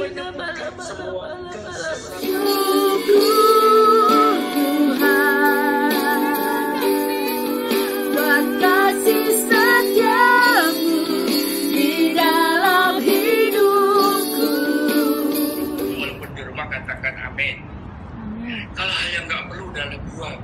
menyembuhkan semua kesesakan. Tuhan, kasih setiamu di dalam hidupku. Walaupun di rumah katakan amin. Kalau hal yang nggak perlu dalam buang.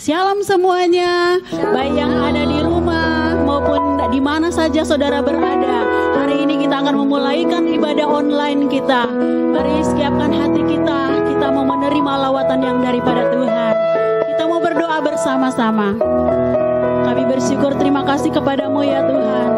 Shalom semuanya, baik yang ada di rumah maupun di mana saja saudara berada. Hari ini kita akan memulaikan ibadah online kita. Mari siapkan hati kita, kita mau menerima lawatan yang daripada Tuhan. Kita mau berdoa bersama-sama. Kami bersyukur, terima kasih kepadamu ya Tuhan,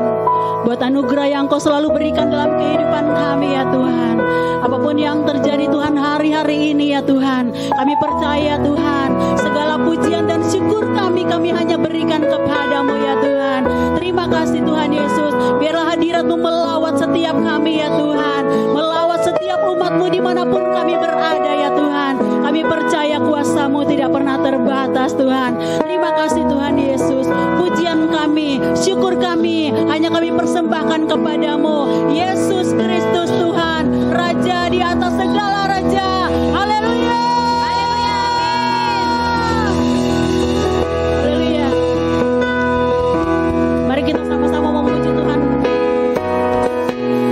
buat anugerah yang Kau selalu berikan dalam kehidupan kami ya Tuhan. Apapun yang terjadi Tuhan hari-hari ini ya Tuhan, kami percaya Tuhan, segala pujian dan syukur kami hanya berikan kepadamu ya Tuhan. Terima kasih Tuhan Yesus, biarlah hadirat-Mu melawat setiap kami ya Tuhan, melawat setiap umat-Mu dimanapun kami berada ya Tuhan. Kami percaya kuasa-Mu tidak pernah terbatas Tuhan. Terima kasih Tuhan Yesus, pujian kami, syukur kami hanya kami persembahkan kepadamu Yesus Kristus Tuhan, Raja di atas segala raja. Haleluya. Haleluya. Mari kita sama-sama memuji Tuhan.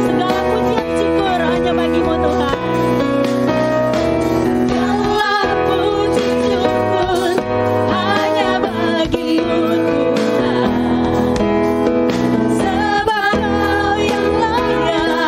Segala pujian syukur hanya bagi-Mu Tuhan. Segala puji syukur hanya bagi-Mu Tuhan. Sebab Kau yang layak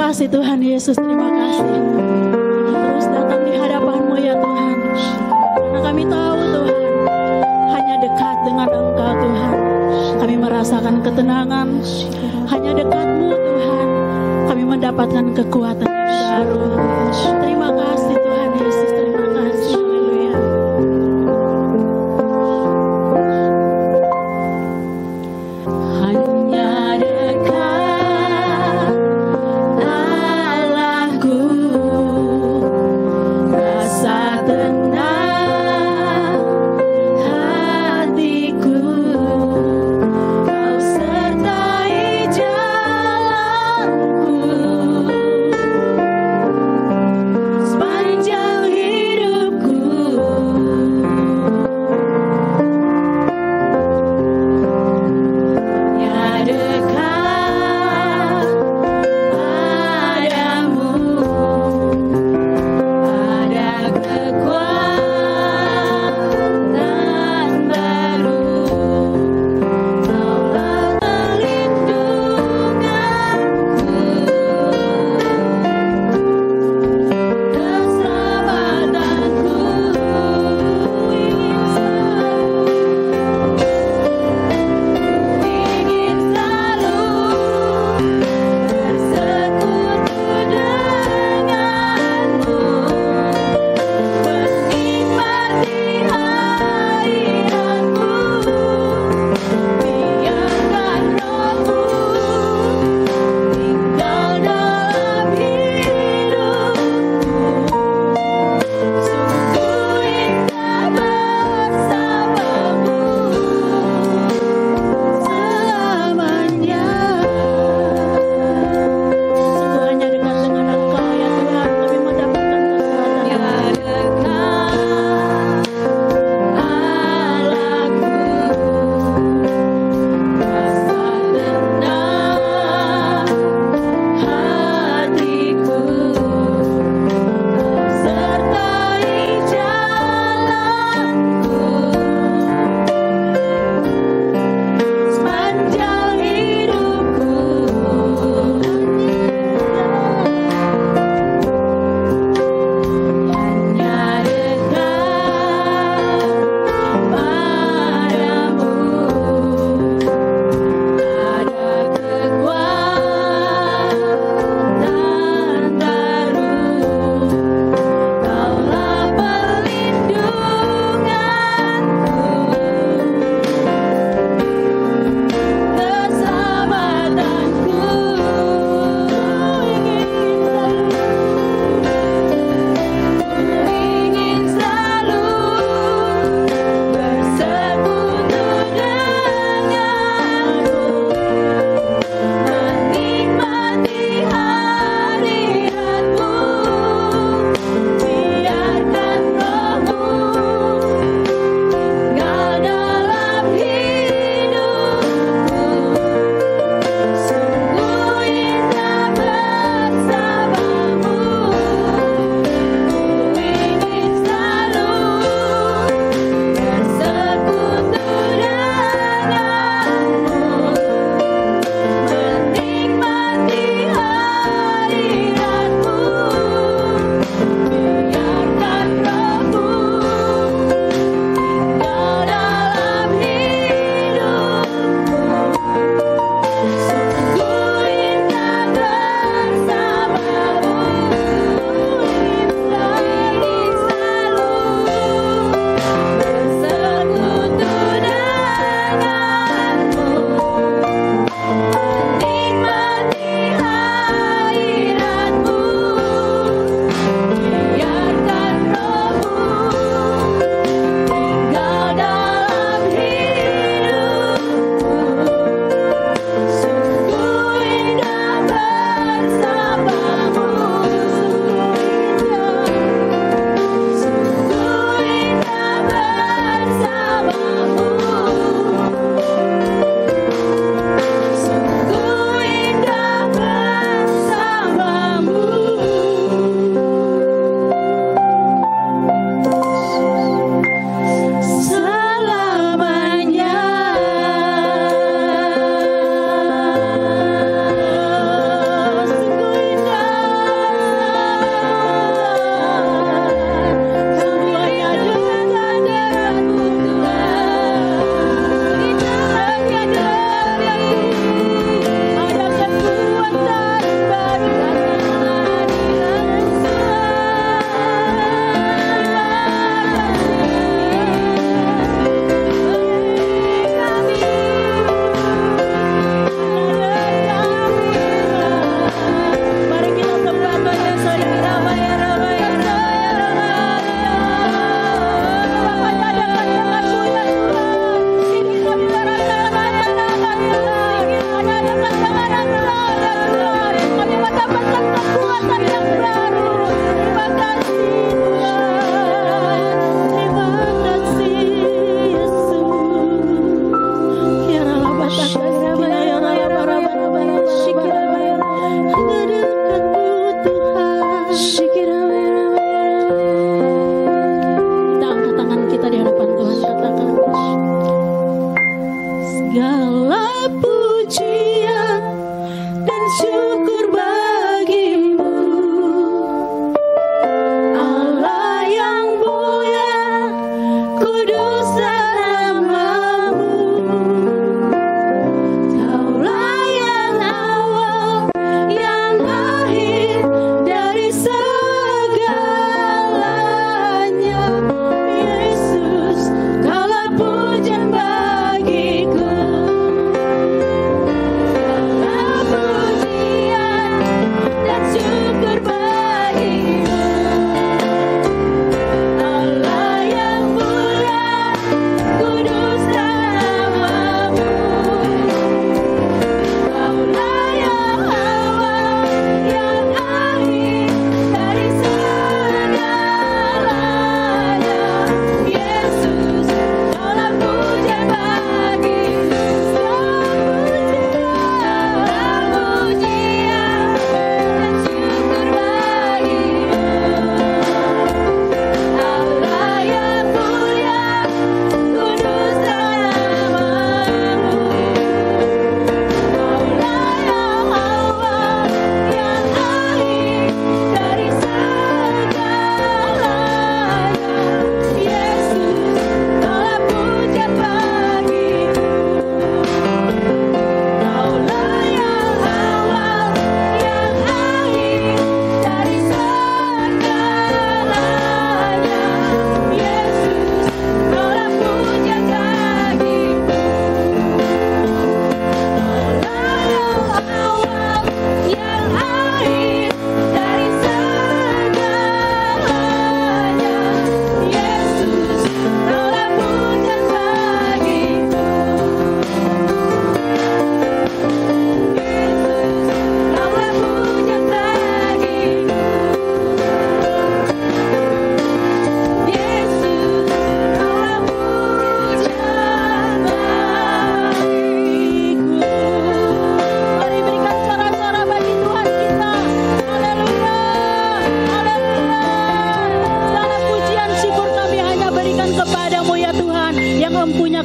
kasih Tuhan Yesus, terima kasih. Kami terus datang di hadapan-Mu ya Tuhan. Karena kami tahu Tuhan, hanya dekat dengan Engkau Tuhan, kami merasakan ketenangan. Hanya dekat-Mu Tuhan, kami mendapatkan kekuatan yang baru. Terima kasih Tuhan Yesus, terima kasih. Haleluya. Hanya dekat Allahku, rasa tenang hatiku, Kau sertai jalanku.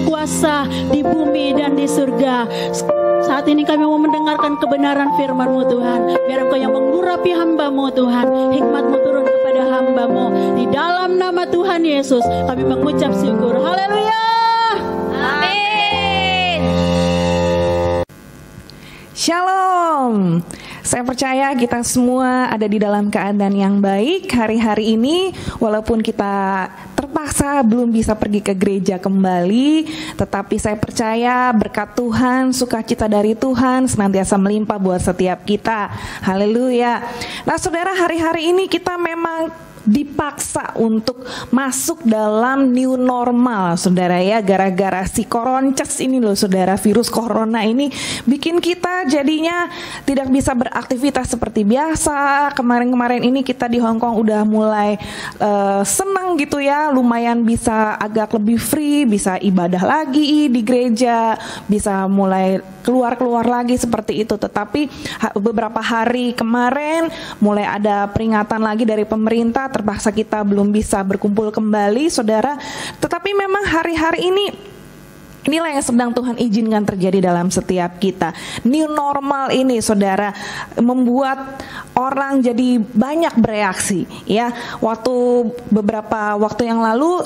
kuasa di bumi dan di surga. Saat ini kami mau mendengarkan kebenaran firman-Mu Tuhan. Biar Engkau yang mengurapi hamba-Mu Tuhan, hikmat-Mu turun kepada hamba-Mu. Di dalam nama Tuhan Yesus kami mengucap syukur. Haleluya. Amin. Shalom. Saya percaya kita semua ada di dalam keadaan yang baik hari-hari ini, walaupun kita terpaksa belum bisa pergi ke gereja kembali, tetapi saya percaya berkat Tuhan, sukacita dari Tuhan senantiasa melimpah buat setiap kita. Haleluya. Nah, saudara, hari-hari ini kita memang dipaksa untuk masuk dalam new normal, saudara ya, gara-gara si koronces ini loh, saudara, virus corona ini bikin kita jadinya tidak bisa beraktivitas seperti biasa. Kemarin-kemarin ini kita di Hong Kong udah mulai senang gitu ya, lumayan bisa agak lebih free, bisa ibadah lagi di gereja, bisa mulai keluar-keluar lagi seperti itu. Tetapi beberapa hari kemarin mulai ada peringatan lagi dari pemerintah, terpaksa kita belum bisa berkumpul kembali, saudara. Tetapi memang hari-hari ini inilah yang sedang Tuhan izinkan terjadi dalam setiap kita. New normal ini, saudara, membuat orang jadi banyak bereaksi ya. Beberapa waktu yang lalu,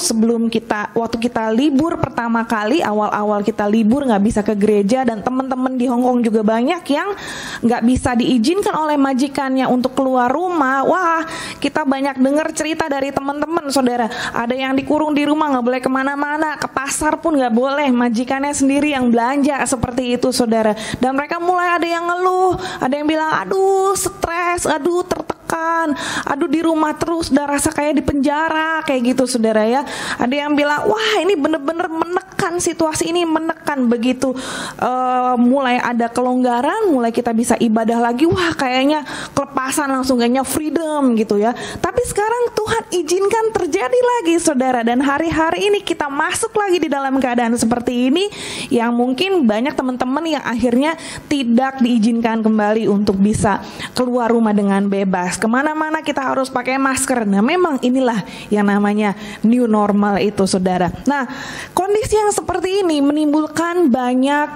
waktu kita libur pertama kali, awal-awal kita libur nggak bisa ke gereja, dan teman-teman di Hong Kong juga banyak yang nggak bisa diizinkan oleh majikannya untuk keluar rumah. Wah, kita banyak dengar cerita dari teman-teman, saudara. Ada yang dikurung di rumah, nggak boleh kemana-mana, ke pasar pun nggak boleh, majikannya sendiri yang belanja, seperti itu, saudara. Dan mereka mulai ada yang ngeluh, ada yang bilang, aduh stres, aduh tertekan, aduh di rumah terus, udah rasa kayak di penjara, kayak gitu, saudara ya. Ada yang bilang, wah ini bener-bener menekan, situasi ini menekan. Begitu mulai ada kelonggaran, mulai kita bisa ibadah lagi, wah kayaknya kelepasan langsung, kayaknya freedom gitu ya. Tapi sekarang Tuhan izinkan terjadi lagi, saudara, dan hari-hari ini kita masuk lagi di dalam keadaan seperti ini, yang mungkin banyak teman-teman yang akhirnya tidak diizinkan kembali untuk bisa keluar rumah dengan bebas. Kemana-mana kita harus pakai masker. Nah, memang inilah yang namanya new normal itu, saudara. Nah, kondisi yang seperti ini menimbulkan banyak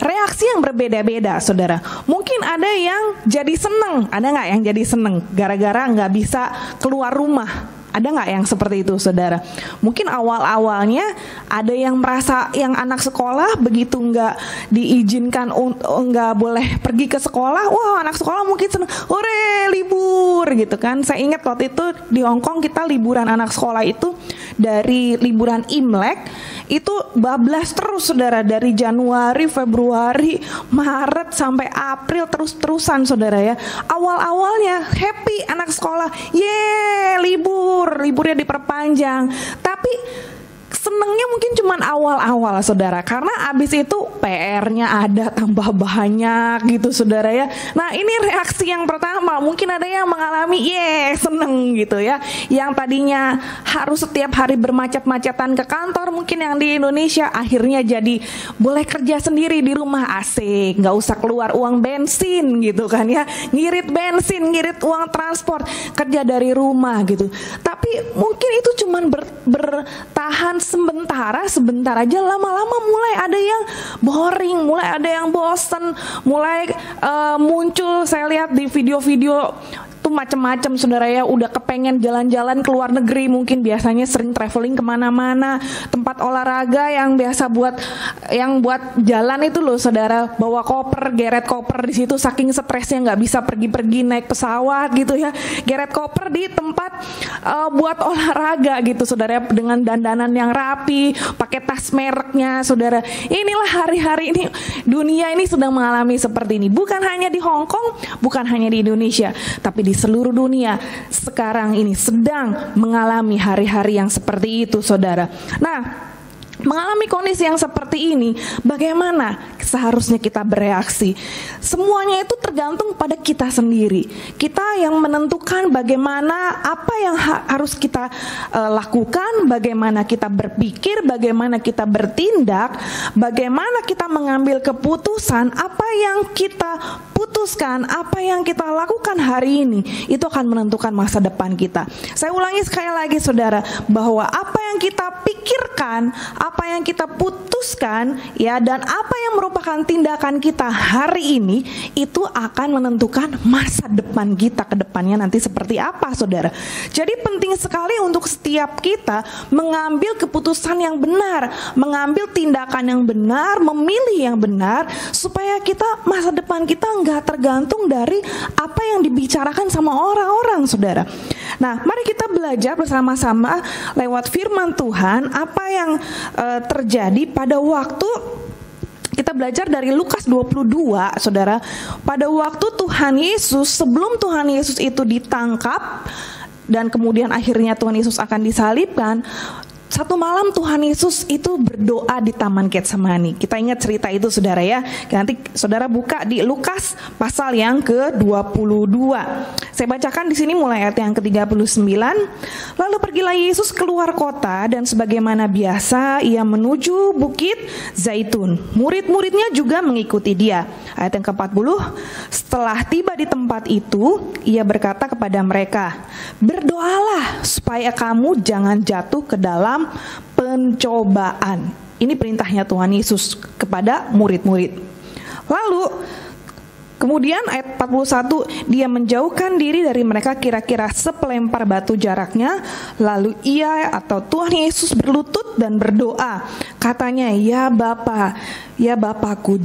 reaksi yang berbeda-beda, saudara. Mungkin ada yang jadi seneng, ada nggak yang jadi seneng gara-gara nggak bisa keluar rumah? Ada nggak yang seperti itu, saudara? Mungkin awal-awalnya ada yang merasa, yang anak sekolah begitu nggak diizinkan, nggak boleh pergi ke sekolah, wah anak sekolah mungkin seneng, hore libur gitu kan. Saya ingat waktu itu di Hong Kong kita liburan anak sekolah itu dari liburan Imlek itu bablas terus, saudara, dari Januari, Februari, Maret sampai April terus-terusan, saudara ya. Awal-awalnya happy anak sekolah, yeay liburnya diperpanjang, tapi senengnya mungkin cuman awal-awal, saudara, karena abis itu PR-nya ada tambah banyak gitu, saudara ya. Nah, ini reaksi yang pertama. Mungkin ada yang mengalami seneng gitu ya, yang tadinya harus setiap hari bermacet-macetan ke kantor, mungkin yang di Indonesia akhirnya jadi boleh kerja sendiri di rumah, asik, nggak usah keluar uang bensin gitu kan ya, ngirit bensin, ngirit uang transport, kerja dari rumah gitu. Tapi mungkin itu cuman bertahan sebentar aja, lama-lama mulai ada yang boring, mulai ada yang bosen, mulai muncul, saya lihat di video-video tuh macam-macam, saudara ya, udah kepengen jalan-jalan ke luar negeri, mungkin biasanya sering traveling kemana-mana, tempat olahraga yang biasa buat jalan itu loh, saudara, bawa koper, geret koper di situ, saking stresnya nggak bisa pergi-pergi naik pesawat gitu ya, geret koper di tempat buat olahraga gitu, saudara, dengan dandanan yang rapi, pakai tas mereknya, saudara. Inilah hari-hari ini dunia ini sedang mengalami seperti ini, bukan hanya di Hong Kong, bukan hanya di Indonesia, tapi di seluruh dunia sekarang ini sedang mengalami hari-hari yang seperti itu, saudara. Nah, mengalami kondisi yang seperti ini, bagaimana seharusnya kita bereaksi. Semuanya itu tergantung pada kita sendiri. Kita yang menentukan bagaimana apa yang harus kita lakukan, bagaimana kita berpikir, bagaimana kita bertindak, bagaimana kita mengambil keputusan, apa yang kita putuskan, apa yang kita lakukan hari ini, itu akan menentukan masa depan kita. Saya ulangi sekali lagi saudara, bahwa apa yang kita pikirkan, apa yang kita putuskan, ya, dan apa yang merupakan tindakan kita hari ini, itu akan menentukan masa depan kita ke depannya nanti seperti apa saudara. Jadi penting sekali untuk setiap kita mengambil keputusan yang benar, mengambil tindakan yang benar, memilih yang benar, supaya kita masa depan kita nggak tergantung dari apa yang dibicarakan sama orang-orang saudara. Nah, mari kita belajar bersama-sama lewat firman Tuhan apa yang terjadi pada waktu kita belajar dari Lukas 22, saudara. Pada waktu Tuhan Yesus, sebelum Tuhan Yesus itu ditangkap dan kemudian akhirnya Tuhan Yesus akan disalibkan, satu malam Tuhan Yesus itu berdoa di Taman Getsemani. Kita ingat cerita itu saudara ya. Nanti saudara buka di Lukas pasal yang ke-22. Saya bacakan di sini mulai ayat yang ke-39. Lalu pergilah Yesus keluar kota dan sebagaimana biasa ia menuju bukit Zaitun. Murid-muridnya juga mengikuti dia. Ayat yang ke-40. Setelah tiba di tempat itu, ia berkata kepada mereka, "Berdoalah supaya kamu jangan jatuh ke dalam pencobaan." Ini perintahnya Tuhan Yesus kepada murid-murid. Lalu kemudian ayat 41, dia menjauhkan diri dari mereka kira-kira sepelempar batu jaraknya. Lalu ia atau Tuhan Yesus berlutut dan berdoa. Katanya, "Ya Bapa, ya Bapakku,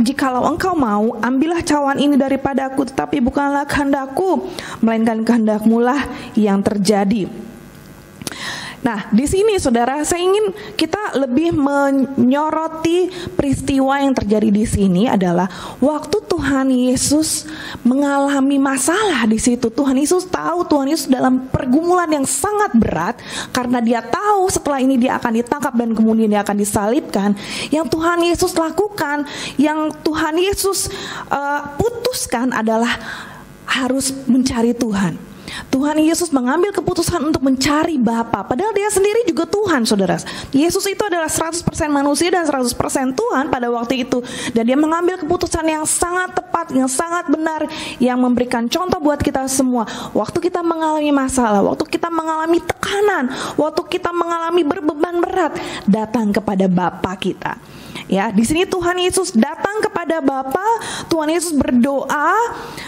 jikalau engkau mau, ambillah cawan ini daripadaku, tetapi bukanlah kehendakku, melainkan kehendak-Mu lah yang terjadi." Nah, di sini saudara, saya ingin kita lebih menyoroti peristiwa yang terjadi di sini adalah waktu Tuhan Yesus mengalami masalah di situ. Tuhan Yesus tahu, Tuhan Yesus dalam pergumulan yang sangat berat karena dia tahu setelah ini dia akan ditangkap dan kemudian dia akan disalibkan. Yang Tuhan Yesus lakukan, yang Tuhan Yesus putuskan adalah harus mencari Tuhan. Tuhan Yesus mengambil keputusan untuk mencari Bapa. Padahal dia sendiri juga Tuhan, saudara. Yesus itu adalah 100% manusia dan 100% Tuhan pada waktu itu. Dan dia mengambil keputusan yang sangat tepat, yang sangat benar, yang memberikan contoh buat kita semua. Waktu kita mengalami masalah, waktu kita mengalami tekanan, waktu kita mengalami berbeban berat, datang kepada Bapa kita. Ya, di sini Tuhan Yesus datang kepada Bapa. Tuhan Yesus berdoa,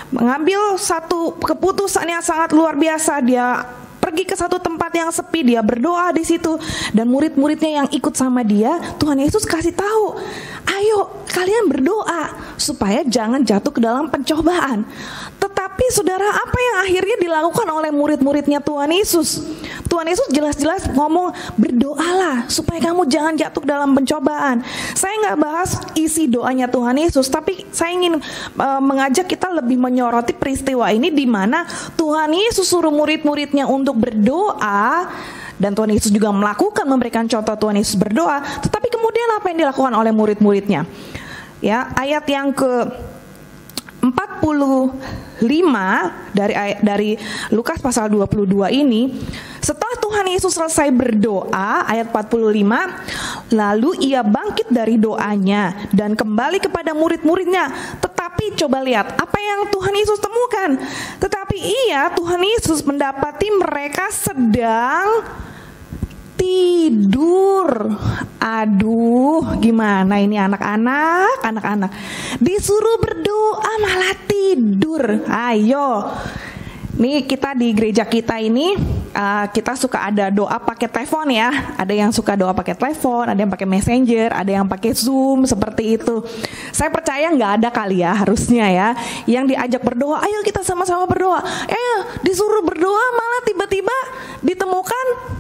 mengambil satu keputusan yang sangat luar biasa. Dia pergi ke satu tempat yang sepi, dia berdoa di situ, dan murid-muridnya yang ikut sama dia, Tuhan Yesus kasih tahu, "Ayo kalian berdoa supaya jangan jatuh ke dalam pencobaan." Tetapi saudara, apa yang akhirnya dilakukan oleh murid-muridnya Tuhan Yesus? Tuhan Yesus jelas-jelas ngomong, "Berdoalah supaya kamu jangan jatuh ke dalam pencobaan." Saya nggak bahas isi doanya Tuhan Yesus, tapi saya ingin mengajak kita lebih menyoroti peristiwa ini di mana Tuhan Yesus suruh murid-muridnya untuk berdoa, dan Tuhan Yesus juga memberikan contoh Tuhan Yesus berdoa. Tetapi kemudian apa yang dilakukan oleh murid-muridnya? Ya, ayat yang ke-45 dari Lukas pasal 22 ini, setelah Tuhan Yesus selesai berdoa, ayat 45, lalu ia bangkit dari doanya dan kembali kepada murid-muridnya. Tetapi coba lihat apa yang Tuhan Yesus temukan. Tetapi Tuhan Yesus mendapati mereka sedang tidur. Aduh, gimana ini anak-anak disuruh berdoa malah tidur. Ayo, nih kita di gereja kita ini kita suka ada doa pakai telepon ya. Ada yang suka doa pakai telepon, ada yang pakai messenger, ada yang pakai Zoom seperti itu. Saya percaya nggak ada kali ya, harusnya ya, yang diajak berdoa, ayo kita sama-sama berdoa. Disuruh berdoa malah tiba-tiba ditemukan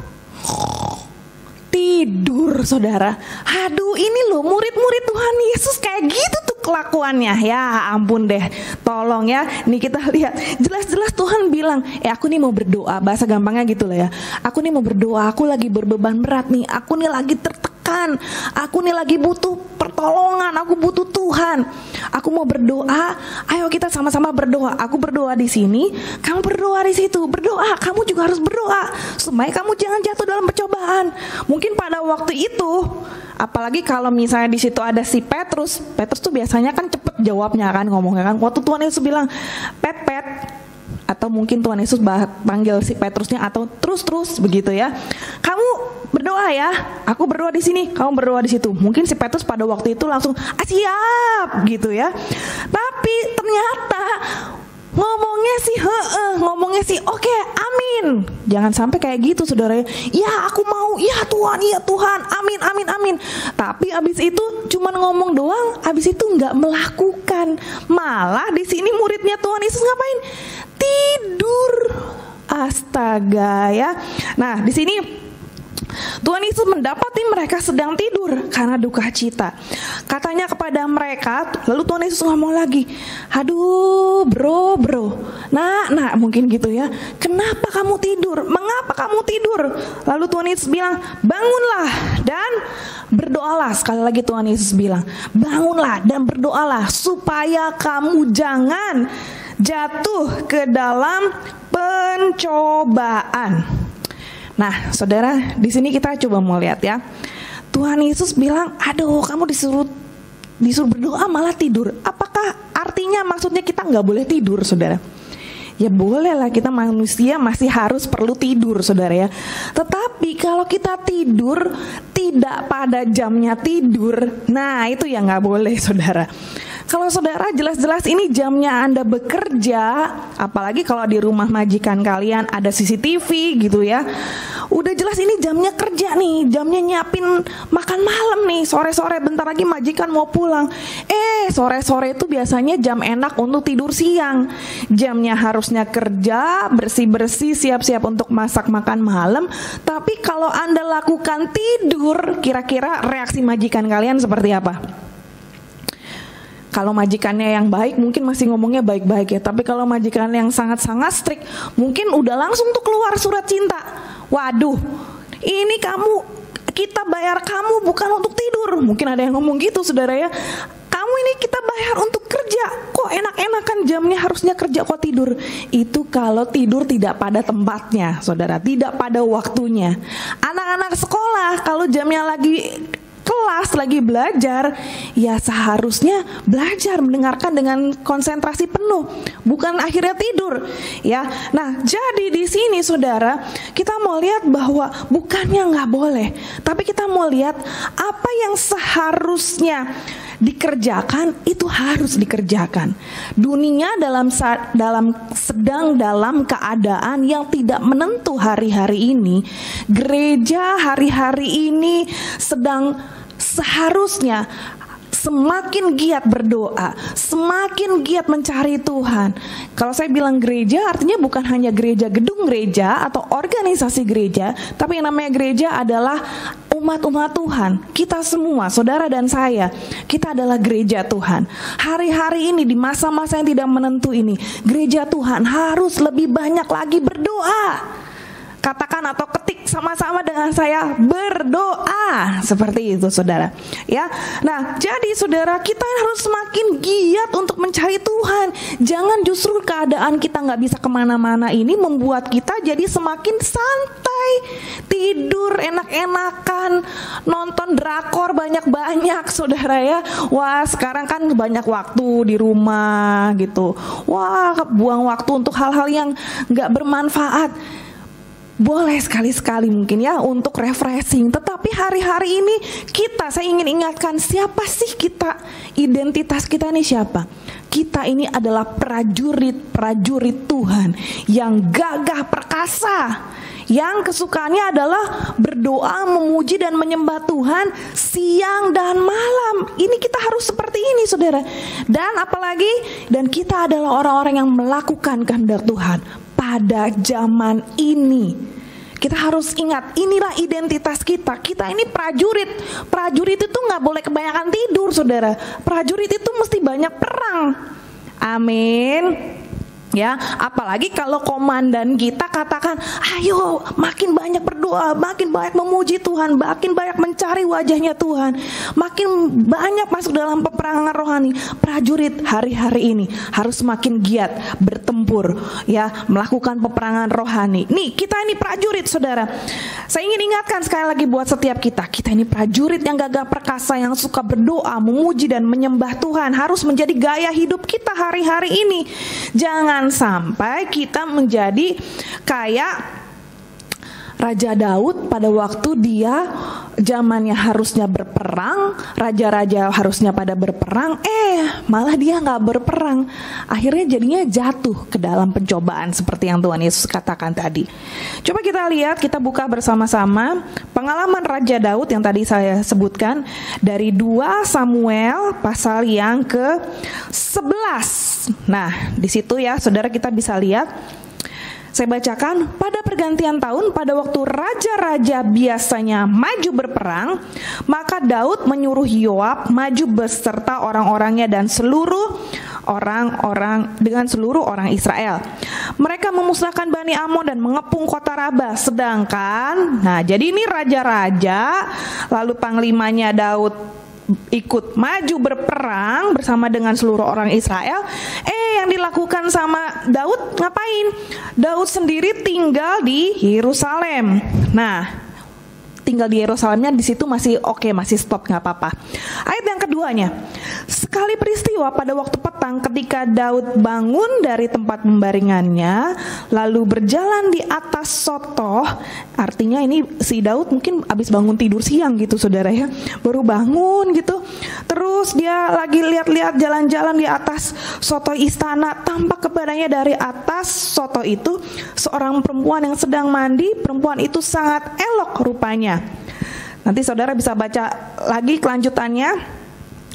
tidur, saudara. Aduh, ini loh murid-murid Tuhan Yesus kayak gitu tuh kelakuannya. Ya ampun deh, tolong ya. Nih kita lihat, jelas-jelas Tuhan bilang, aku nih mau berdoa. Bahasa gampangnya gitu lah ya. Aku nih mau berdoa, aku lagi berbeban berat nih. Aku nih lagi tertekan makan, aku nih lagi butuh pertolongan, aku butuh Tuhan, aku mau berdoa. Ayo kita sama-sama berdoa. Aku berdoa di sini, kamu berdoa di situ. Berdoa, kamu juga harus berdoa supaya kamu jangan jatuh dalam percobaan. Mungkin pada waktu itu, apalagi kalau misalnya di situ ada si Petrus tuh biasanya kan cepet jawabnya kan, ngomongnya kan. Waktu Tuhan Yesus bilang, Pet, atau mungkin Tuhan Yesus panggil si Petrusnya, atau terus begitu ya. Kamu berdoa ya, aku berdoa di sini, kamu berdoa di situ. Mungkin si Petrus pada waktu itu langsung siap gitu ya. Tapi ternyata ngomongnya sih oke, amin. Jangan sampai kayak gitu saudara. Ya aku mau, ya Tuhan, amin. Tapi abis itu cuman ngomong doang, abis itu nggak melakukan. Malah di sini muridnya Tuhan Yesus ngapain? Tidur. Astaga ya. Nah di sini Tuhan Yesus mendapati mereka sedang tidur karena duka cita. Katanya kepada mereka, lalu Tuhan Yesus ngomong lagi, aduh bro, nah mungkin gitu ya. Kenapa kamu tidur? Mengapa kamu tidur? Lalu Tuhan Yesus bilang, bangunlah dan berdoalah. Sekali lagi Tuhan Yesus bilang, bangunlah dan berdoalah supaya kamu jangan jatuh ke dalam pencobaan. Nah, saudara, di sini kita coba mau lihat ya. Tuhan Yesus bilang, aduh, kamu disuruh berdoa malah tidur. Apakah artinya maksudnya kita nggak boleh tidur, saudara? Ya boleh lah, kita manusia masih perlu tidur, saudara ya. Tetapi kalau kita tidur tidak pada jamnya tidur, nah itu ya nggak boleh, saudara. Kalau saudara jelas-jelas ini jamnya Anda bekerja, apalagi kalau di rumah majikan kalian ada CCTV gitu ya. Udah jelas ini jamnya kerja nih, jamnya nyiapin makan malam nih, sore-sore bentar lagi majikan mau pulang. Sore-sore itu biasanya jam enak untuk tidur siang. Jamnya harusnya kerja, bersih-bersih, siap-siap untuk masak makan malam. Tapi kalau Anda lakukan tidur, kira-kira reaksi majikan kalian seperti apa? Kalau majikannya yang baik mungkin masih ngomongnya baik-baik ya. Tapi kalau majikan yang sangat-sangat strict, mungkin udah langsung tuh keluar surat cinta. Waduh, ini kita bayar kamu bukan untuk tidur. Mungkin ada yang ngomong gitu saudara ya. Kamu ini kita bayar untuk kerja. Kok enak-enakan jamnya harusnya kerja kok tidur. Itu kalau tidur tidak pada tempatnya saudara, tidak pada waktunya. Anak-anak sekolah kalau jamnya lagi kelas, lagi belajar, ya seharusnya belajar, mendengarkan dengan konsentrasi penuh, bukan akhirnya tidur ya. Nah jadi di sini saudara, kita mau lihat bahwa bukannya nggak boleh, tapi kita mau lihat apa yang seharusnya dikerjakan itu harus dikerjakan. Dunia sedang dalam keadaan yang tidak menentu hari-hari ini. Gereja hari-hari ini seharusnya semakin giat berdoa, semakin giat mencari Tuhan. Kalau saya bilang gereja, artinya bukan hanya gereja, gedung gereja atau organisasi gereja, tapi yang namanya gereja adalah umat-umat Tuhan. Kita semua, saudara dan saya, kita adalah gereja Tuhan. Hari-hari ini, di masa-masa yang tidak menentu ini, gereja Tuhan harus lebih banyak lagi berdoa. Katakan atau ketik sama-sama dengan saya, berdoa. Seperti itu saudara ya. Nah jadi saudara, kita harus semakin giat untuk mencari Tuhan. Jangan justru keadaan kita gak bisa kemana-mana ini membuat kita jadi semakin santai, tidur enak-enakan, nonton drakor banyak-banyak saudara ya. Wah sekarang kan banyak waktu di rumah gitu. Wah buang waktu untuk hal-hal yang gak bermanfaat. Boleh sekali-sekali mungkin ya untuk refreshing. Tetapi hari-hari ini saya ingin ingatkan, siapa sih kita? Identitas kita ini siapa? Kita ini adalah prajurit Tuhan yang gagah perkasa, yang kesukaannya adalah berdoa, memuji dan menyembah Tuhan siang dan malam. Ini kita harus seperti ini saudara. Dan apalagi, dan kita adalah orang-orang yang melakukan kehendak Tuhan pada zaman ini. Kita harus ingat, inilah identitas kita. Kita ini prajurit. Prajurit itu gak boleh kebanyakan tidur saudara. Prajurit itu mesti banyak perang. Amin. Ya, apalagi kalau komandan kita katakan, ayo makin banyak berdoa, makin banyak memuji Tuhan, makin banyak mencari wajahnya Tuhan, makin banyak masuk dalam peperangan rohani. Prajurit hari-hari ini harus semakin giat bertempur, ya, melakukan peperangan rohani. Nih, kita ini prajurit, saudara. Saya ingin ingatkan sekali lagi buat setiap kita ini prajurit yang gagah perkasa, yang suka berdoa, memuji dan menyembah Tuhan, harus menjadi gaya hidup kita hari-hari ini. Jangan sampai kita menjadi kayak Raja Daud pada waktu dia zamannya harusnya berperang, raja-raja harusnya pada berperang, malah dia nggak berperang. Akhirnya jadinya jatuh ke dalam pencobaan seperti yang Tuhan Yesus katakan tadi. Coba kita lihat, kita buka bersama-sama pengalaman Raja Daud yang tadi saya sebutkan dari 2 Samuel pasal yang ke-11. Nah, di situ ya saudara kita bisa lihat. Saya bacakan, pada pergantian tahun, pada waktu raja-raja biasanya maju berperang, maka Daud menyuruh Yoab maju beserta orang-orangnya dan seluruh orang Israel. Mereka memusnahkan Bani Amon dan mengepung kota Raba. Sedangkan, nah jadi ini raja-raja, lalu panglimanya Daud ikut maju berperang bersama dengan seluruh orang Israel. Yang dilakukan sama Daud ngapain? Daud sendiri tinggal di Yerusalem. Nah, tinggal di Yerusalemnya di situ masih oke, masih stop, nggak apa-apa. Ayat yang keduanya, sekali peristiwa pada waktu petang ketika Daud bangun dari tempat pembaringannya, lalu berjalan di atas sotoh. Artinya ini si Daud mungkin habis bangun tidur siang gitu saudara ya, baru bangun gitu. Terus dia lagi lihat-lihat jalan-jalan di atas sotoh istana, tampak kepadanya dari atas sotoh itu seorang perempuan yang sedang mandi. Perempuan itu sangat elok rupanya. Nanti saudara bisa baca lagi kelanjutannya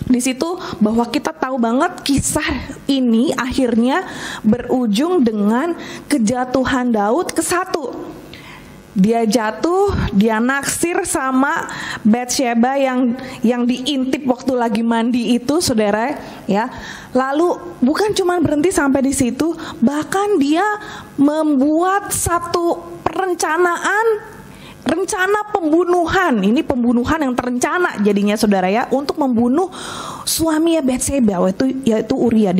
di situ, bahwa kita tahu banget kisah ini akhirnya berujung dengan kejatuhan Daud ke-1. Dia jatuh, dia naksir sama Batsheba yang diintip waktu lagi mandi itu, saudara ya. Lalu bukan cuma berhenti sampai di situ, bahkan dia membuat satu rencana pembunuhan. Ini pembunuhan yang terencana jadinya saudara ya, untuk membunuh suaminya Batsheba, yaitu Uria.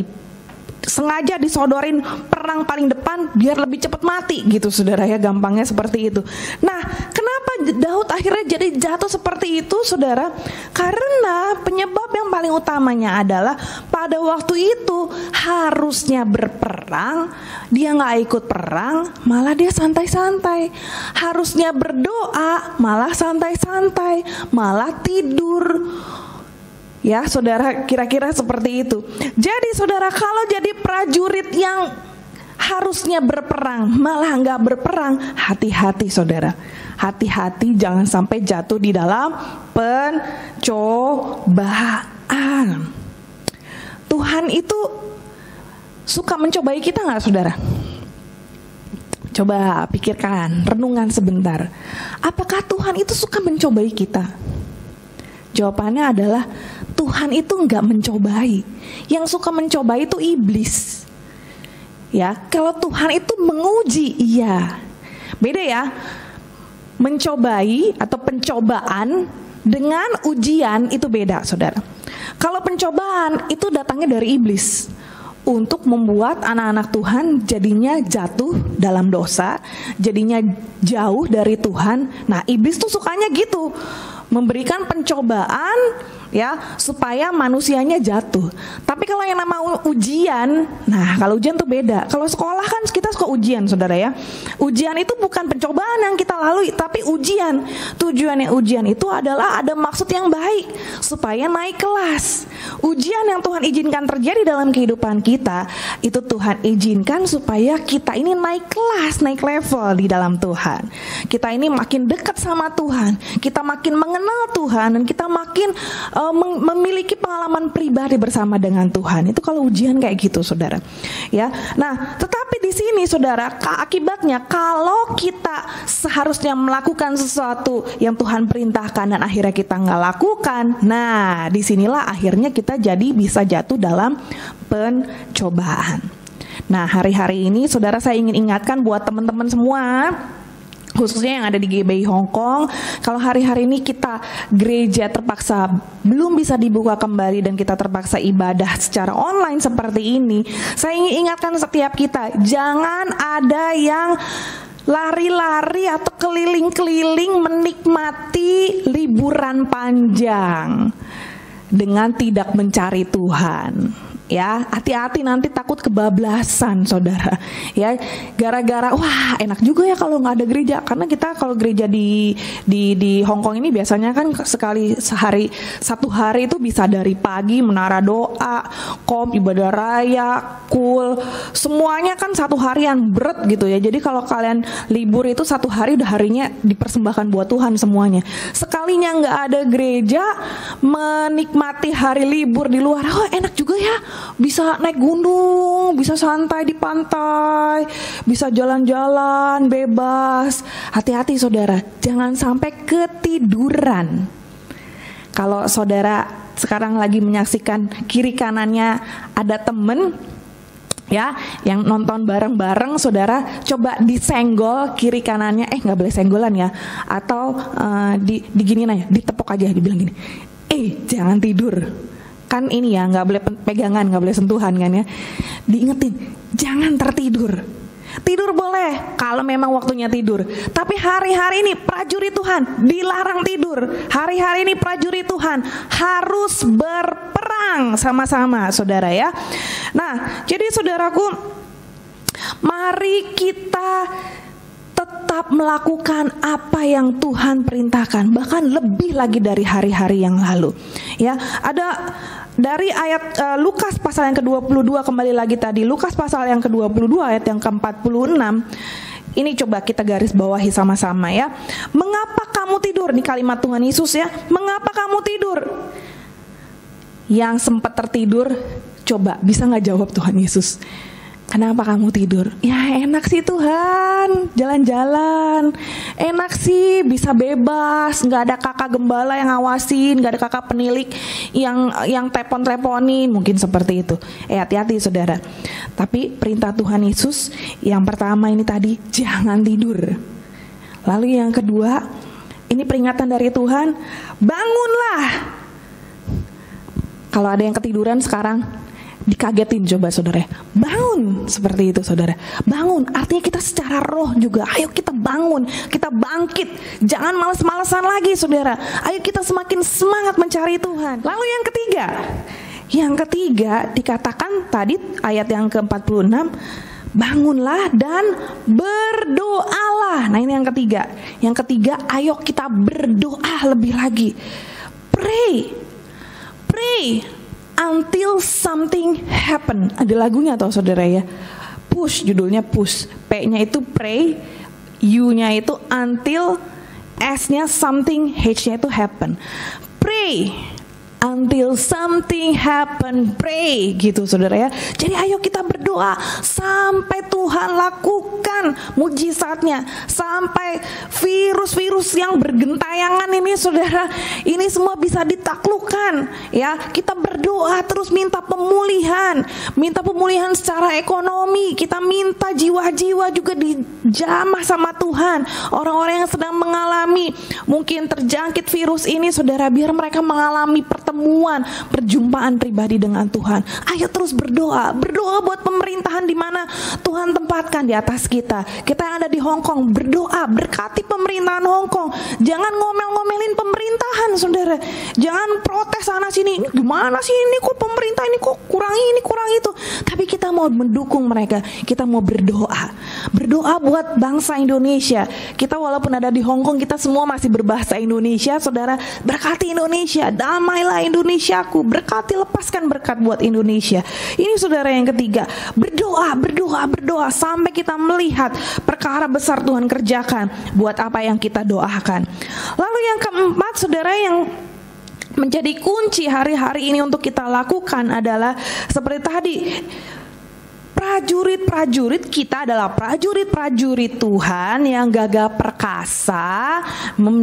Sengaja disodorin perang paling depan biar lebih cepat mati gitu saudara ya, gampangnya seperti itu. Nah, kenapa Daud akhirnya jadi jatuh seperti itu saudara? Karena penyebab yang paling utamanya adalah pada waktu itu harusnya berperang, dia nggak ikut perang, malah dia santai-santai. Harusnya berdoa, malah santai-santai, malah tidur. Ya saudara, kira-kira seperti itu. Jadi saudara, kalau jadi prajurit yang harusnya berperang malah nggak berperang, hati-hati saudara. Hati-hati jangan sampai jatuh di dalam pencobaan. Tuhan itu suka mencobai kita nggak saudara? Coba pikirkan, renungan sebentar. Apakah Tuhan itu suka mencobai kita? Jawabannya adalah Tuhan itu enggak mencobai. Yang suka mencobai itu iblis. Ya, kalau Tuhan itu menguji, iya. Beda ya. Mencobai atau pencobaan dengan ujian itu beda, saudara. Kalau pencobaan itu datangnya dari iblis untuk membuat anak-anak Tuhan jadinya jatuh dalam dosa, jadinya jauh dari Tuhan. Nah, iblis tuh sukanya gitu, memberikan pencobaan ya supaya manusianya jatuh. Tapi kalau yang nama ujian, nah kalau ujian tuh beda. Kalau sekolah kan kita suka ujian saudara ya. Ujian itu bukan pencobaan yang kita lalui, tapi ujian. Tujuannya ujian itu adalah ada maksud yang baik, supaya naik kelas. Ujian yang Tuhan izinkan terjadi dalam kehidupan kita, itu Tuhan izinkan supaya kita ini naik kelas, naik level di dalam Tuhan. Kita ini makin dekat sama Tuhan, kita makin mengenal Tuhan, dan kita makin memiliki pengalaman pribadi bersama dengan Tuhan. Itu kalau ujian kayak gitu saudara ya. Nah tetapi di sini saudara, akibatnya kalau kita seharusnya melakukan sesuatu yang Tuhan perintahkan dan akhirnya kita nggak lakukan, nah disinilah akhirnya kita jadi bisa jatuh dalam pencobaan. Nah, hari-hari ini saudara, saya ingin ingatkan buat teman-teman semua, khususnya yang ada di GBI Hong Kong, kalau hari-hari ini kita gereja terpaksa belum bisa dibuka kembali dan kita terpaksa ibadah secara online seperti ini, saya ingin ingatkan setiap kita, jangan ada yang lari-lari atau keliling-keliling menikmati liburan panjang dengan tidak mencari Tuhan. Ya, hati-hati nanti takut kebablasan, saudara. Ya, gara-gara wah enak juga ya kalau nggak ada gereja, karena kita kalau gereja di Hong Kong ini biasanya kan satu hari itu bisa dari pagi menara doa, ibadah raya, semuanya kan satu harian berat gitu ya. Jadi kalau kalian libur itu satu hari udah harinya dipersembahkan buat Tuhan semuanya. Sekalinya nggak ada gereja, menikmati hari libur di luar, oh enak juga ya. Bisa naik gunung, bisa santai di pantai, bisa jalan-jalan bebas. Hati-hati saudara, jangan sampai ketiduran. Kalau saudara sekarang lagi menyaksikan kiri kanannya ada temen ya yang nonton bareng-bareng, saudara coba disenggol kiri kanannya, nggak boleh senggolan ya, atau diginiin aja, ditepuk aja, dibilang gini, jangan tidur. Kan ini ya, nggak boleh pegangan, nggak boleh sentuhan kan ya. Diingetin, jangan tertidur. Tidur boleh kalau memang waktunya tidur. Tapi hari-hari ini prajurit Tuhan dilarang tidur. Hari-hari ini prajurit Tuhan harus berperang sama-sama, saudara ya. Nah, jadi saudaraku, mari kita tetap melakukan apa yang Tuhan perintahkan, bahkan lebih lagi dari hari-hari yang lalu. Ya, ada dari ayat Lukas pasal yang ke-22, kembali lagi tadi Lukas pasal yang ke-22 ayat yang ke-46. Ini coba kita garis bawahi sama-sama ya. Mengapa kamu tidur? Ini kalimat Tuhan Yesus ya. Mengapa kamu tidur? Yang sempat tertidur, coba bisa nggak jawab Tuhan Yesus? Kenapa kamu tidur? Ya enak sih Tuhan, jalan-jalan. Enak sih, bisa bebas, nggak ada kakak gembala yang ngawasin, nggak ada kakak penilik yang telepon-teleponin, mungkin seperti itu. Hati-hati saudara. Tapi perintah Tuhan Yesus yang pertama ini tadi, jangan tidur. Lalu yang kedua, ini peringatan dari Tuhan, bangunlah. Kalau ada yang ketiduran sekarang, dikagetin coba saudara, bangun, seperti itu saudara. Bangun artinya kita secara roh juga, ayo kita bangun, kita bangkit, jangan malas-malasan lagi saudara. Ayo kita semakin semangat mencari Tuhan. Lalu yang ketiga dikatakan tadi ayat yang ke-46, bangunlah dan berdoalah. Nah ini yang ketiga. Yang ketiga, ayo kita berdoa lebih lagi. Pray until something happen. Ada lagunya tau saudara ya. Push, judulnya push. P-nya itu pray, U-nya itu until, S-nya something, H-nya itu happen. Pray until something happen, pray gitu saudara ya. Jadi ayo kita berdoa sampai Tuhan lakukan mujizatnya, sampai virus-virus yang bergentayangan ini saudara, ini semua bisa ditaklukkan ya. Kita berdoa terus minta pemulihan secara ekonomi, kita minta jiwa-jiwa juga dijamah sama Tuhan. Orang-orang yang sedang mengalami mungkin terjangkit virus ini saudara, biar mereka mengalami perjumpaan pribadi dengan Tuhan. Ayo terus berdoa buat pemerintahan di mana Tuhan tempatkan di atas kita. Kita yang ada di Hong Kong, berdoa, berkati pemerintahan Hong Kong. Jangan ngomel-ngomelin pemerintahan, saudara. Jangan protes sana sini. Ini gimana sih ini kok pemerintah ini kok kurang ini, kurang itu. Tapi kita mau mendukung mereka. Kita mau berdoa buat bangsa Indonesia. Kita walaupun ada di Hong Kong, kita semua masih berbahasa Indonesia, saudara. Berkati Indonesia, damailah Indonesiaku, berkati, lepaskan berkat buat Indonesia. Ini saudara yang ketiga, berdoa sampai kita melihat perkara besar Tuhan kerjakan buat apa yang kita doakan. Lalu yang keempat saudara, yang menjadi kunci hari-hari ini untuk kita lakukan adalah seperti tadi, prajurit-prajurit kita adalah prajurit-prajurit Tuhan yang gagah perkasa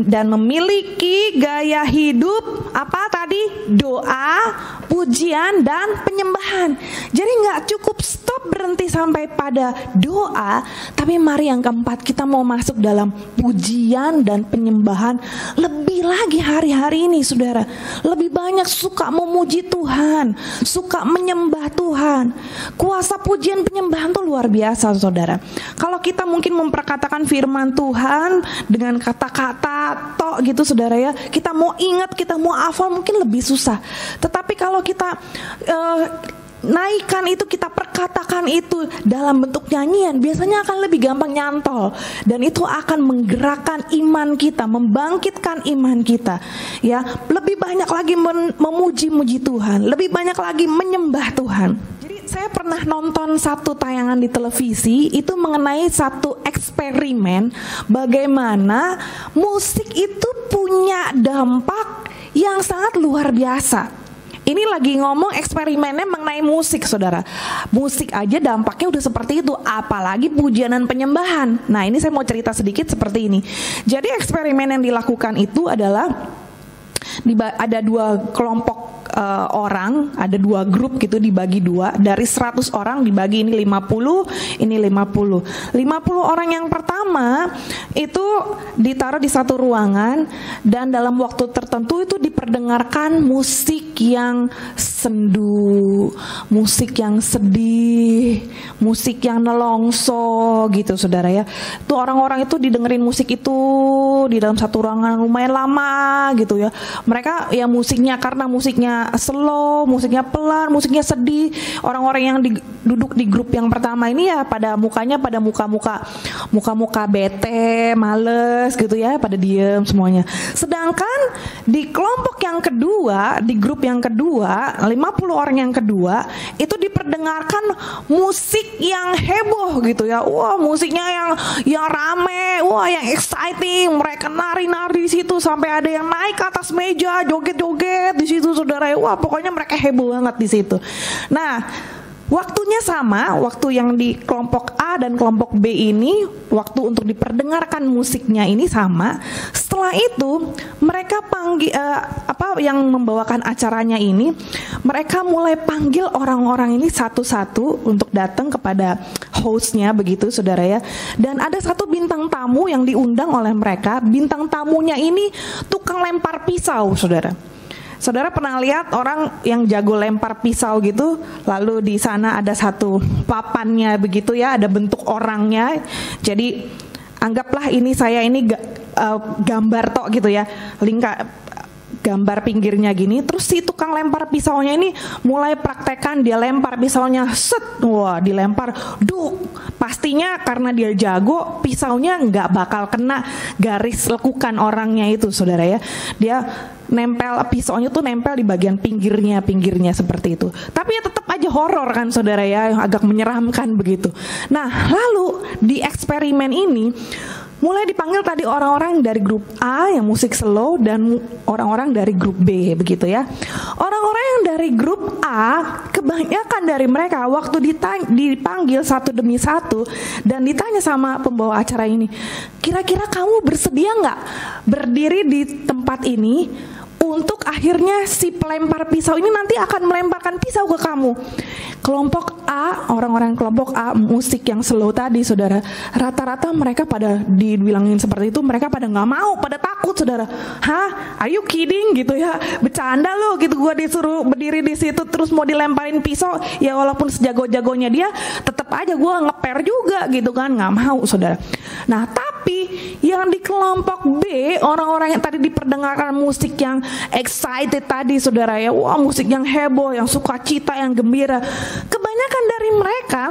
dan memiliki gaya hidup apa tadi? Doa, pujian, dan penyembahan. Jadi nggak cukup stop cukup berhenti sampai pada doa, tapi mari yang keempat kita mau masuk dalam pujian dan penyembahan lebih lagi hari-hari ini saudara. Lebih banyak suka memuji Tuhan, suka menyembah Tuhan. Kuasa pujian penyembahan tuh luar biasa saudara. Kalau kita mungkin memperkatakan firman Tuhan dengan kata-kata tok gitu saudara ya, kita mau ingat, kita mau hafal mungkin lebih susah. Tetapi kalau kita naikkan itu, kita perkatakan itu dalam bentuk nyanyian, biasanya akan lebih gampang nyantol. Dan itu akan menggerakkan iman kita, membangkitkan iman kita. Ya, lebih banyak lagi memuji-muji Tuhan, lebih banyak lagi menyembah Tuhan. Jadi saya pernah nonton satu tayangan di televisi, itu mengenai satu eksperimen bagaimana musik itu punya dampak yang sangat luar biasa. Ini lagi ngomong eksperimennya mengenai musik saudara. Musik aja dampaknya udah seperti itu, apalagi pujian dan penyembahan. Nah ini saya mau cerita sedikit seperti ini. Jadi eksperimen yang dilakukan itu adalah ada dua kelompok orang, ada dua grup gitu, dibagi dua. Dari 100 orang dibagi ini 50, ini 50. 50 orang yang pertama itu ditaruh di satu ruangan, dan dalam waktu tertentu itu diperdengarkan musik yang sendu, musik yang sedih, musik yang nelongso gitu saudara ya. Tuh orang-orang itu didengerin musik itu di dalam satu ruangan lumayan lama gitu ya. Mereka ya musiknya, karena musiknya slow, musiknya pelan, musiknya sedih. Orang-orang yang duduk di grup yang pertama ini ya pada mukanya pada muka-muka bete, males gitu ya, pada diem semuanya. Sedangkan di kelompok yang kedua, di grup yang kedua, 50 orang yang kedua, itu diperdengarkan musik yang heboh gitu ya. Wah, musiknya yang rame, wah yang exciting. Mereka nari-nari di situ sampai ada yang naik ke atas meja, joget-joget di situ saudara. Wah, pokoknya mereka heboh banget di situ. Nah, waktunya sama, waktu yang di kelompok A dan kelompok B ini, waktu untuk diperdengarkan musiknya ini sama. Setelah itu, mereka panggil yang membawakan acaranya ini, mereka mulai panggil orang-orang ini satu-satu untuk datang kepada hostnya begitu saudara ya. Dan ada satu bintang tamu yang diundang oleh mereka. Bintang tamunya ini tukang lempar pisau saudara. Saudara pernah lihat orang yang jago lempar pisau gitu, lalu di sana ada satu papannya begitu ya, ada bentuk orangnya. Jadi anggaplah ini saya ini gambar tok gitu ya, gambar pinggirnya gini. Terus si tukang lempar pisaunya ini mulai praktekan, dia lempar pisaunya, set, wah dilempar, duk. Pastinya karena dia jago, pisaunya nggak bakal kena garis lekukan orangnya itu saudara ya. Dia nempel, pisaunya tuh nempel di bagian pinggirnya seperti itu. Tapi ya tetap aja horor kan saudara ya, yang agak menyeramkan begitu. Nah lalu di eksperimen ini mulai dipanggil tadi orang-orang dari grup A yang musik slow dan orang-orang dari grup B begitu ya. Orang-orang yang dari grup A, kebanyakan dari mereka waktu dipanggil satu demi satu dan ditanya sama pembawa acara ini, kira-kira kamu bersedia nggak berdiri di tempat ini untuk akhirnya si pelempar pisau ini nanti akan melemparkan pisau ke kamu. Kelompok A, orang-orang kelompok A musik yang slow tadi saudara, rata-rata mereka pada dibilangin seperti itu, mereka pada nggak mau, pada takut saudara. Hah, are you kidding gitu ya, bercanda lo gitu, gua disuruh berdiri di situ terus mau dilemparin pisau, ya walaupun sejago-jagonya dia, tetap aja gua ngeper juga gitu kan, nggak mau saudara. Nah tapi yang di kelompok B, orang-orang yang tadi diperdengarkan musik yang excited tadi saudara ya, wah musik yang heboh, yang sukacita, yang gembira, kebanyakan dari mereka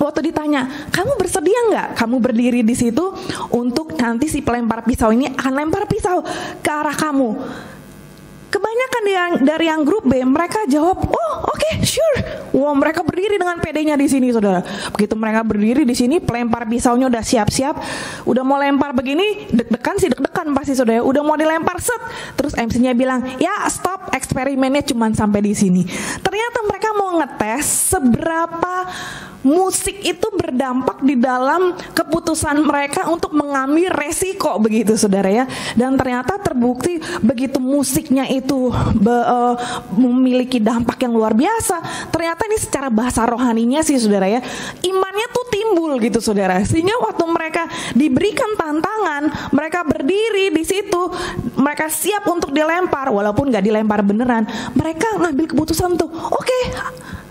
waktu ditanya, kamu bersedia nggak kamu berdiri di situ untuk nanti si pelempar pisau ini akan lempar pisau ke arah kamu? Kebanyakan dari yang grup B mereka jawab, oh oke, sure. Wah mereka berdiri dengan pedenya di sini saudara. Begitu mereka berdiri di sini, pelempar pisaunya udah siap-siap, udah mau lempar begini, deg-degan pasti saudara. Udah mau dilempar set, terus MC-nya bilang, ya stop, eksperimennya cuma sampai di sini. Ternyata mereka mau ngetes seberapa musik itu berdampak di dalam keputusan mereka untuk mengambil resiko begitu saudara ya. Dan ternyata terbukti begitu musiknya itu memiliki dampak yang luar biasa, ternyata ini secara bahasa rohaninya sih saudara ya, imannya tuh timbul gitu saudara. Sehingga waktu mereka diberikan tantangan, mereka berdiri di situ, mereka siap untuk dilempar, walaupun gak dilempar beneran, mereka ngambil keputusan tuh, oke,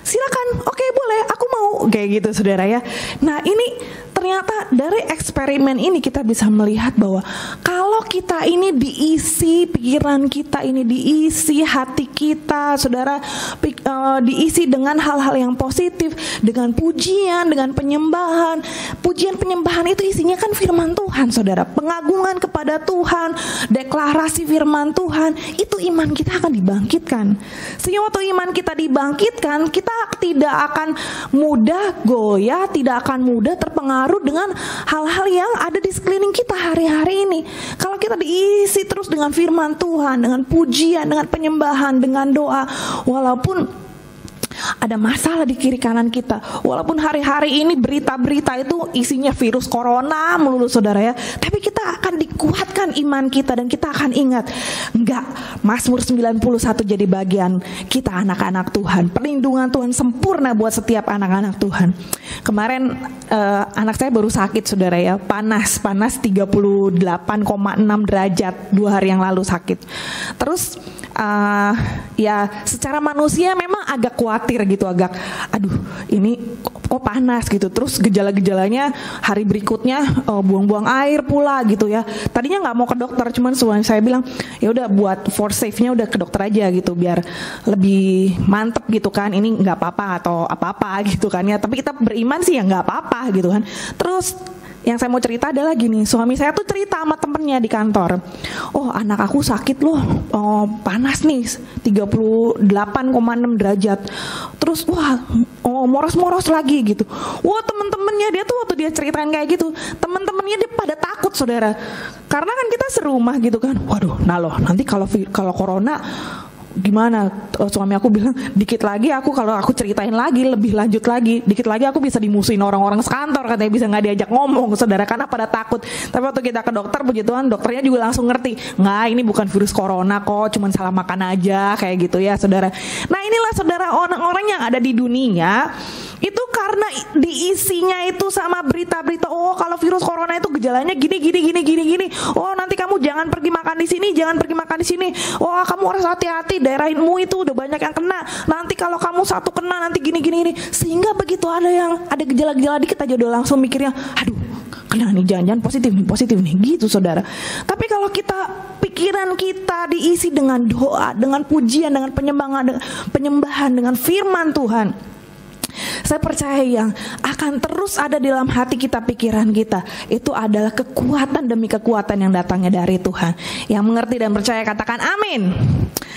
silakan, oke boleh, aku mau, kayak gitu saudara ya. Nah ini ternyata dari eksperimen ini kita bisa melihat bahwa kalau kita ini diisi, pikiran kita ini diisi, hati kita saudara diisi dengan hal-hal yang positif, dengan pujian, dengan penyembahan. Pujian penyembahan itu isinya kan firman Tuhan saudara, pengagungan kepada Tuhan, deklarasi firman Tuhan, itu iman kita akan dibangkitkan. Sehingga waktu iman kita dibangkitkan, kita tidak akan mudah goyah, tidak akan mudah terpengaruh dengan hal-hal yang ada di sekeliling kita hari-hari ini. Kalau kita diisi terus dengan firman Tuhan, dengan pujian, dengan penyembahan, dengan doa, walaupun ada masalah di kiri kanan kita, walaupun hari-hari ini berita-berita itu isinya virus corona melulu saudara ya, tapi kita akan dikuatkan iman kita dan kita akan ingat, enggak, Mazmur 91 jadi bagian kita anak-anak Tuhan. Perlindungan Tuhan sempurna buat setiap anak-anak Tuhan. Kemarin anak saya baru sakit saudara ya, panas 38,6 derajat 2 hari yang lalu sakit. Terus ya secara manusia memang agak khawatir gitu, agak aduh ini kok panas gitu. Terus gejala-gejalanya hari berikutnya buang-buang air pula gitu ya. Tadinya nggak mau ke dokter, cuman suami saya bilang ya udah buat for safe-nya udah ke dokter aja gitu biar lebih mantep gitu kan, ini nggak apa-apa atau apa-apa gitu kan ya. Tapi kita beriman sih ya nggak apa-apa gitu kan. Terus yang saya mau cerita adalah gini, suami saya tuh cerita sama temennya di kantor, oh anak aku sakit loh, panas nih 38,6 derajat, terus wah moros-moros lagi gitu. Wah temen-temennya dia tuh waktu dia ceritain kayak gitu, temen-temennya dia pada takut saudara, karena kan kita serumah gitu kan, waduh nah loh nanti kalau corona gimana. Suami aku bilang dikit lagi kalau aku ceritain lagi lebih lanjut lagi, dikit lagi aku bisa dimusuhin orang-orang sekantor, katanya bisa nggak diajak ngomong saudara karena pada takut. Tapi waktu kita ke dokter puji Tuhan dokternya juga langsung ngerti, nggak ini bukan virus corona kok, cuman salah makan aja kayak gitu ya saudara. Nah inilah saudara orang-orang yang ada di dunia itu karena diisinya itu sama berita-berita, oh kalau virus corona itu gejalanya gini. Oh nanti kamu jangan pergi makan di sini, jangan pergi makan di sini. Oh kamu harus hati-hati, daerahmu itu udah banyak yang kena. Nanti kalau kamu satu kena nanti gini. Sehingga begitu ada gejala-gejala dikit aja udah langsung mikirnya, aduh kena nih, jangan-jangan positif nih gitu saudara. Tapi kalau pikiran kita diisi dengan doa, dengan pujian, dengan penyembahan, dengan firman Tuhan, saya percaya yang akan terus ada di dalam hati kita, pikiran kita, itu adalah kekuatan demi kekuatan yang datangnya dari Tuhan. Yang mengerti dan percaya katakan amin.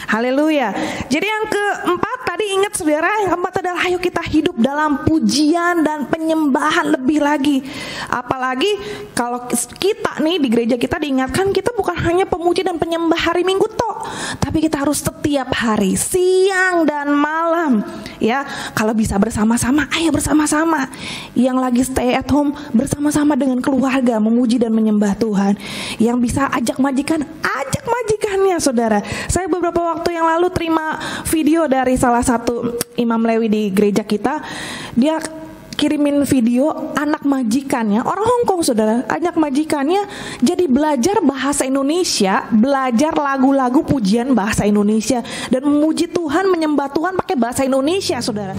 Haleluya. Jadi yang keempat tadi ingat saudara, yang keempat adalah ayo kita hidup dalam pujian dan penyembahan lebih lagi. Apalagi kalau kita nih di gereja kita diingatkan kita bukan hanya pemuji dan penyembah hari Minggu toh, tapi kita harus setiap hari, siang dan malam. Ya, kalau bisa bersama-sama, ayo bersama-sama. Yang lagi stay at home bersama-sama dengan keluarga memuji dan menyembah Tuhan. Yang bisa ajak majikannya saudara. Saya beberapa waktu yang lalu terima video dari salah satu imam Lewi di gereja kita. Dia kirimin video anak majikannya, orang Hong Kong saudara, anak majikannya jadi belajar bahasa Indonesia, belajar lagu-lagu pujian bahasa Indonesia dan memuji Tuhan, menyembah Tuhan pakai bahasa Indonesia saudara.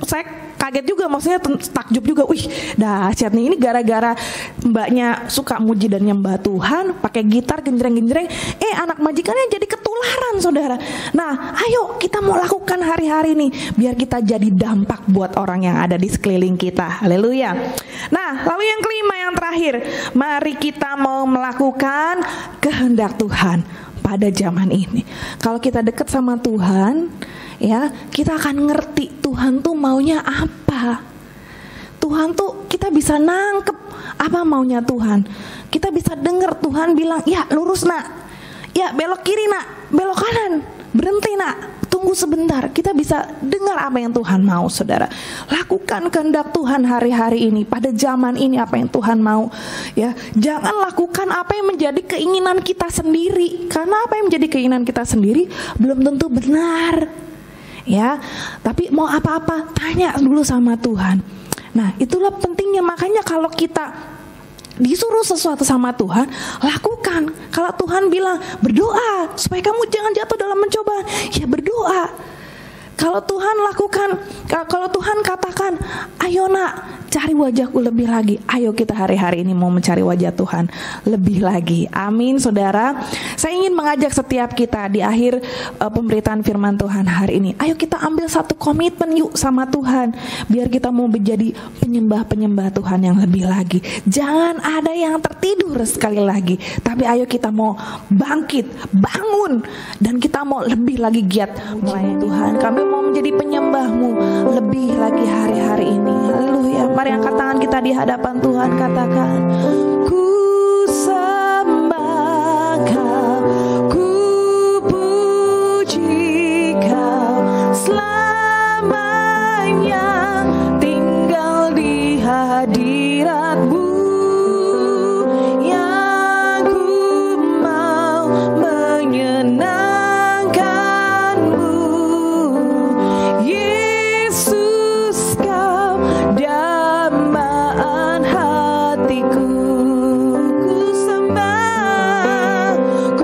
Saya kaget juga, maksudnya takjub juga. Wih, dahsyat nih, ini gara-gara mbaknya suka muji dan nyembah Tuhan, pakai gitar genjreng-genjreng, anak majikannya jadi ketularan saudara. Nah, ayo kita mau lakukan hari-hari ini biar kita jadi dampak buat orang yang ada di sekeliling kita. Haleluya. Nah, lalu yang kelima, yang terakhir, mari kita mau melakukan kehendak Tuhan pada zaman ini. Kalau kita dekat sama Tuhan, ya, kita akan ngerti Tuhan tuh maunya apa. Tuhan tuh kita bisa nangkep apa maunya Tuhan. Kita bisa dengar Tuhan bilang, ya lurus nak, ya belok kiri nak, belok kanan, berhenti nak, tunggu sebentar. Kita bisa dengar apa yang Tuhan mau, saudara. Lakukan kehendak Tuhan hari-hari ini, pada zaman ini apa yang Tuhan mau. Ya, jangan lakukan apa yang menjadi keinginan kita sendiri, karena apa yang menjadi keinginan kita sendiri belum tentu benar. Ya, tapi mau apa-apa tanya dulu sama Tuhan. Nah, itulah pentingnya. Makanya kalau kita disuruh sesuatu sama Tuhan, lakukan. Kalau Tuhan bilang berdoa supaya kamu jangan jatuh dalam pencobaan, ya berdoa. Kalau Tuhan lakukan, kalau Tuhan katakan, ayo nak, cari wajahku lebih lagi. Ayo kita hari-hari ini mau mencari wajah Tuhan lebih lagi. Amin, saudara. Saya ingin mengajak setiap kita di akhir pemberitaan firman Tuhan hari ini. Ayo kita ambil satu komitmen yuk sama Tuhan. Biar kita mau menjadi penyembah-penyembah Tuhan yang lebih lagi. Jangan ada yang tertidur sekali lagi. Tapi ayo kita mau bangkit, bangun. Dan kita mau lebih lagi giat melayani Tuhan. Kami mau menjadi penyembah-Mu lebih lagi hari-hari ini. Haleluya. Mari angkat tangan kita di hadapan Tuhan, katakan, ku sembah Kau, ku puji Kau, selamanya tinggal di hadirat-Mu. Yang ku mau menyenangkan-Mu, Yesus, Kau dambaan hatiku.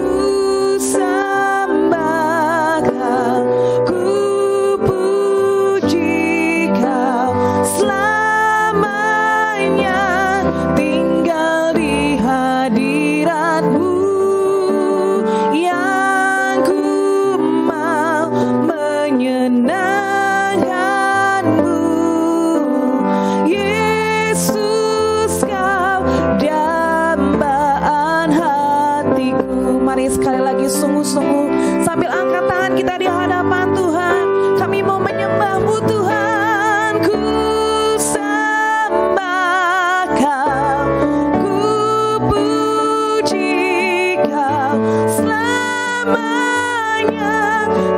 Ku sembah Kau, ku puji Kau, selamanya tinggal di hadirat-Mu. Yang ku mau menyenangkan-Mu, Yesus, Kau dambaan hatiku. Mari sekali lagi sungguh-sungguh sambil angkat tangan kita di hadapan Tuhan. Kami mau menyembah-Mu Tuhan. Ku sembah Kau, ku puji Kau, selamanya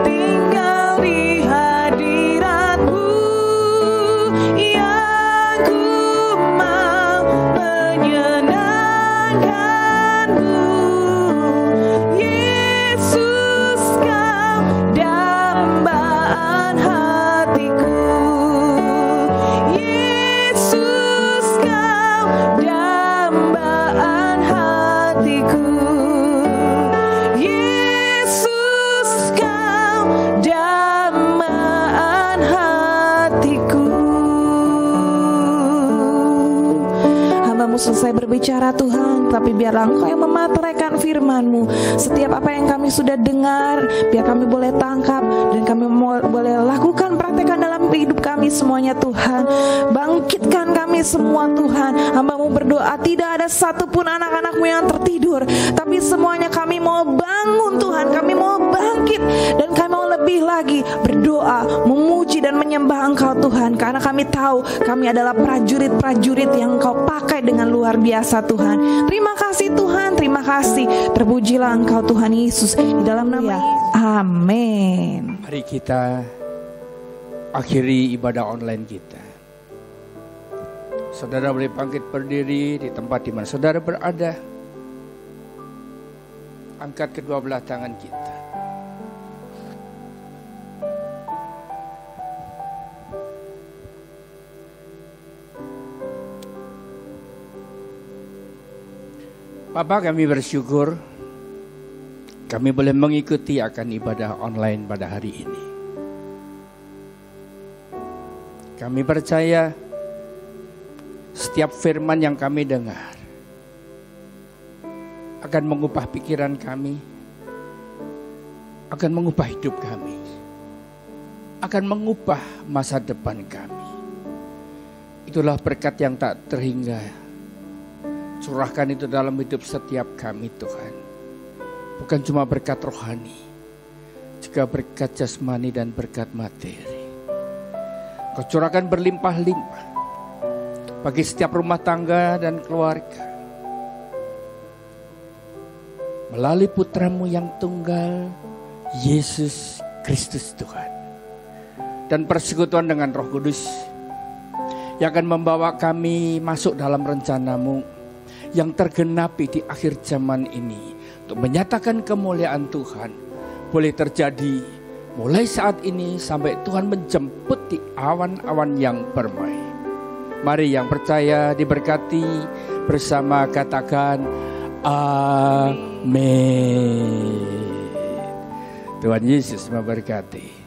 tinggal di hadirat-Mu. Yang ku mau menyenangkan-Mu, Yesus, Kau dambaan hatiku. Yesus, Kau dambaan hatiku. Yesus, Kau dambaan hatiku. Hamba-Mu selesai berbicara Tuhan, tapi biarlah Engkau yang memateraikan firman-Mu. Setiap apa yang kami sudah dengar, biar kami boleh tangkap dan kami boleh lakukan, praktekkan dalam hidup kami semuanya Tuhan. Bangkitkan kami semua Tuhan. Hamba-Mu berdoa tidak ada satupun anak-anak-Mu yang tertidur, tapi semuanya kami mau bangun Tuhan. Kami mau bangkit dan kami mau lebih lagi berdoa, memuji dan menyembah Engkau Tuhan. Karena kami tahu kami adalah prajurit-prajurit yang Engkau pakai dengan luar biasa Tuhan. Terima kasih Tuhan, terima kasih. Terpujilah Engkau Tuhan Yesus, di dalam nama amin. Mari kita akhiri ibadah online kita. Saudara boleh bangkit berdiri di tempat di mana saudara berada. Angkat kedua belah tangan kita. Bapak, kami bersyukur kami boleh mengikuti akan ibadah online pada hari ini. Kami percaya setiap firman yang kami dengar akan mengubah pikiran kami, akan mengubah hidup kami, akan mengubah masa depan kami. Itulah berkat yang tak terhingga. Curahkan itu dalam hidup setiap kami Tuhan. Bukan cuma berkat rohani, juga berkat jasmani dan berkat materi. Kau curahkan berlimpah-limpah bagi setiap rumah tangga dan keluarga. Melalui putramu yang tunggal, Yesus Kristus Tuhan. Dan persekutuan dengan Roh Kudus yang akan membawa kami masuk dalam rencanamu yang tergenapi di akhir zaman ini. Untuk menyatakan kemuliaan Tuhan boleh terjadi mulai saat ini sampai Tuhan menjemput di awan-awan yang permai. Mari yang percaya diberkati bersama katakan amin. Tuhan Yesus memberkati.